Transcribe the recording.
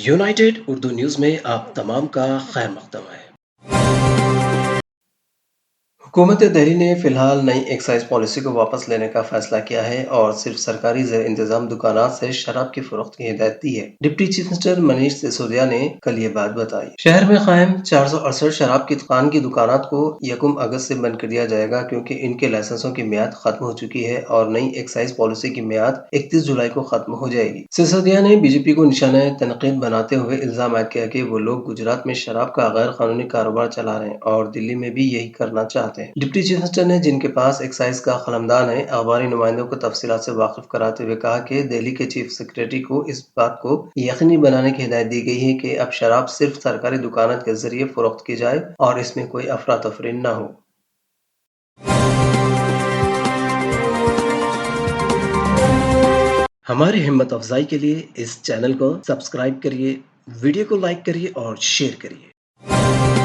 United Urdu news में आप तमाम का खैर मकदम है। हुकूमत दिल्ली ने फिलहाल नई एक्साइज पॉलिसी को वापस लेने का फैसला किया है और सिर्फ सरकारी ज़ेर इंतजाम दुकानात से शराब की फरोख्त की हिदायत दी है। Deputy chief minister Manish Sisodia ने कल ये बात बताई। शहर में कायम 468 शराब की दुकानात को 1 अगस्त से बंद कर दिया जाएगा क्योंकि इनके लाइसेंसों की मियाद खत्म हो चुकी है और नई एक्साइज पॉलिसी की मियाद 31 जुलाई को खत्म हो जाएगी। सिसोदिया ने बीजेपी को निशाना तनकीद बनाते हुए इल्जाम आयद किया कि वो लोग गुजरात में शराब का गैर कानूनी कारोबार चला रहे हैं और दिल्ली में भी यही करना चाहते हैं। डिप्टी चीफ मिनिस्टर ने जिनके पास एक्साइज का कलमदान है अखबारी नुमाइंदों को तफसीलात से वाकिफ कराते हुए कहा कि दिल्ली के चीफ सेक्रेटरी को इस बात को यकीनी बनाने की हिदायत दी गई है कि अब शराब सिर्फ सरकारी दुकानों के जरिए फरोख्त की जाए और इसमें कोई अफरा तफरी न हो। हमारी हिम्मत अफजाई के लिए इस चैनल को सब्सक्राइब करिए, वीडियो को लाइक करिए और शेयर करिए।